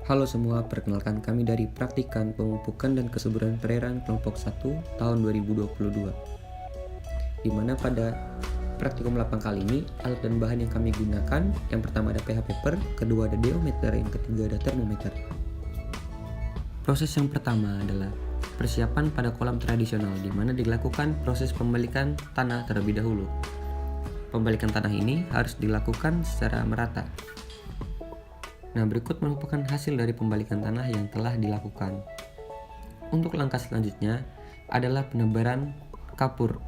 Halo semua, perkenalkan kami dari Praktikan Pemupukan dan Kesuburan Perairan kelompok 1 tahun 2022. Di mana pada praktikum lapang kali ini, alat dan bahan yang kami gunakan, yang pertama ada pH paper, kedua ada deometer, yang ketiga ada termometer. Proses yang pertama adalah persiapan pada kolam tradisional, di mana dilakukan proses pembalikan tanah terlebih dahulu. Pembalikan tanah ini harus dilakukan secara merata. Nah, berikut merupakan hasil dari pembalikan tanah yang telah dilakukan. Untuk langkah selanjutnya adalah penebaran kapur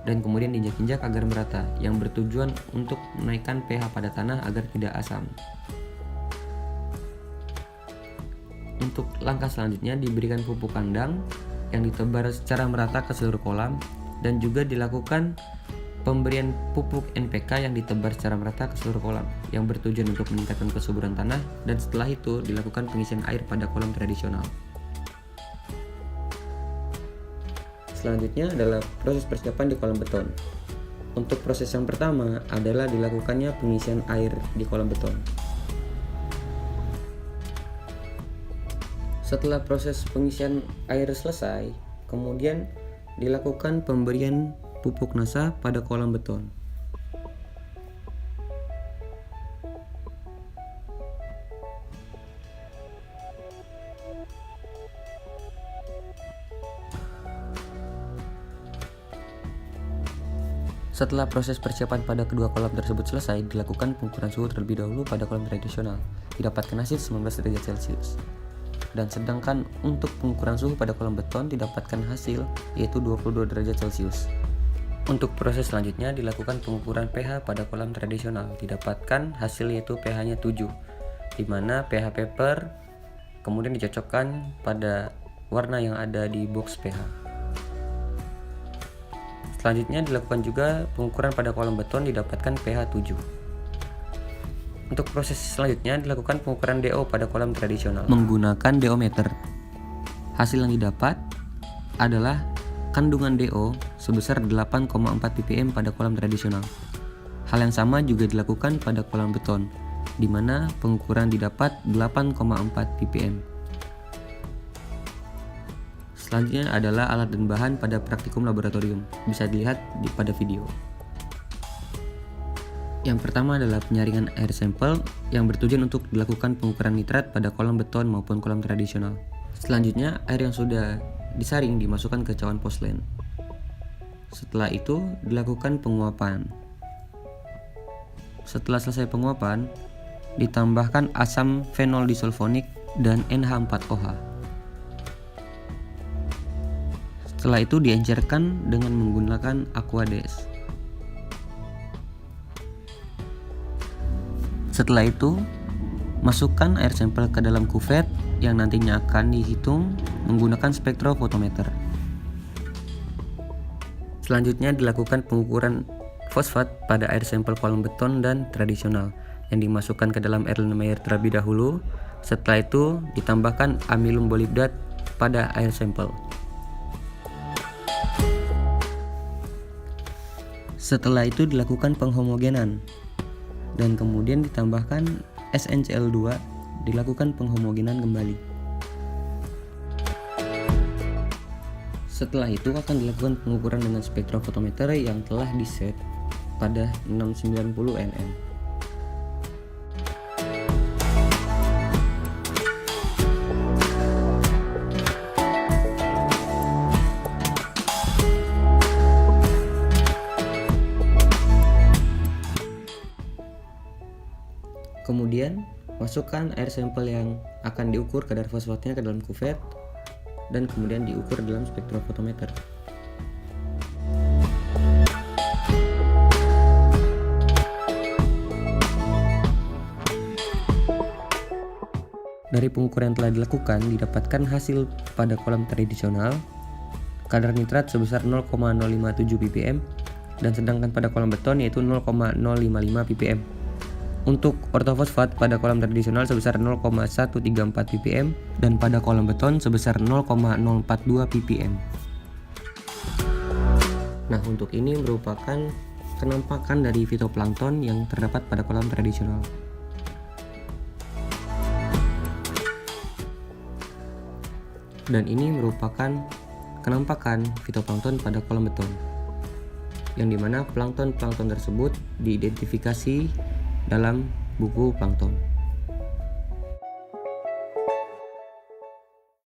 dan kemudian diinjak-injak agar merata, yang bertujuan untuk menaikkan pH pada tanah agar tidak asam. Untuk langkah selanjutnya diberikan pupuk kandang yang ditebar secara merata ke seluruh kolam, dan juga dilakukan pemberian pupuk NPK yang ditebar secara merata ke seluruh kolam yang bertujuan untuk meningkatkan kesuburan tanah, dan setelah itu dilakukan pengisian air pada kolam tradisional. Selanjutnya adalah proses persiapan di kolam beton. Untuk proses yang pertama adalah dilakukannya pengisian air di kolam beton. Setelah proses pengisian air selesai, kemudian dilakukan pemberian pupuk NASA pada kolam beton. Setelah proses persiapan pada kedua kolam tersebut selesai, dilakukan pengukuran suhu terlebih dahulu pada kolam tradisional. Didapatkan hasil 19 derajat Celcius. Dan sedangkan untuk pengukuran suhu pada kolam beton didapatkan hasil yaitu 22 derajat Celcius. Untuk proses selanjutnya dilakukan pengukuran pH pada kolam tradisional. Didapatkan hasil yaitu pH-nya 7, di mana pH paper kemudian dicocokkan pada warna yang ada di box pH. Selanjutnya dilakukan juga pengukuran pada kolam beton, didapatkan pH 7. Untuk proses selanjutnya dilakukan pengukuran DO pada kolam tradisional menggunakan deometer. Hasil yang didapat adalah kandungan DO sebesar 8,4 ppm pada kolam tradisional. Hal yang sama juga dilakukan pada kolam beton, di mana pengukuran didapat 8,4 ppm. Selanjutnya adalah alat dan bahan pada praktikum laboratorium, bisa dilihat pada video. Yang pertama adalah penyaringan air sampel yang bertujuan untuk dilakukan pengukuran nitrat pada kolam beton maupun kolam tradisional. Selanjutnya, air yang sudah disaring dimasukkan ke cawan porselen. Setelah itu dilakukan penguapan. Setelah selesai penguapan, ditambahkan asam fenol disulfonik dan NH4OH. Setelah itu diencerkan dengan menggunakan Aquades. Setelah itu, masukkan air sampel ke dalam kuvet yang nantinya akan dihitung menggunakan spektrofotometer. Selanjutnya dilakukan pengukuran fosfat pada air sampel kolam beton dan tradisional yang dimasukkan ke dalam Erlenmeyer terlebih dahulu. Setelah itu ditambahkan amilum molibdat pada air sampel. Setelah itu dilakukan penghomogenan dan kemudian ditambahkan SnCl2, dilakukan penghomogenan kembali. Setelah itu akan dilakukan pengukuran dengan spektrofotometer yang telah diset pada 690 nm. Kemudian masukkan air sampel yang akan diukur kadar fosfatnya ke dalam kuvet dan kemudian diukur dalam spektrofotometer. Dari pengukuran yang telah dilakukan didapatkan hasil pada kolam tradisional kadar nitrat sebesar 0,057 ppm dan sedangkan pada kolam beton yaitu 0,055 ppm. Untuk ortofosfat pada kolam tradisional sebesar 0,134 ppm dan pada kolam beton sebesar 0,042 ppm. Nah, untuk ini merupakan penampakan dari fitoplankton yang terdapat pada kolam tradisional. Dan ini merupakan kenampakan fitoplankton pada kolam beton, yang dimana plankton-plankton tersebut diidentifikasi dalam buku plankton.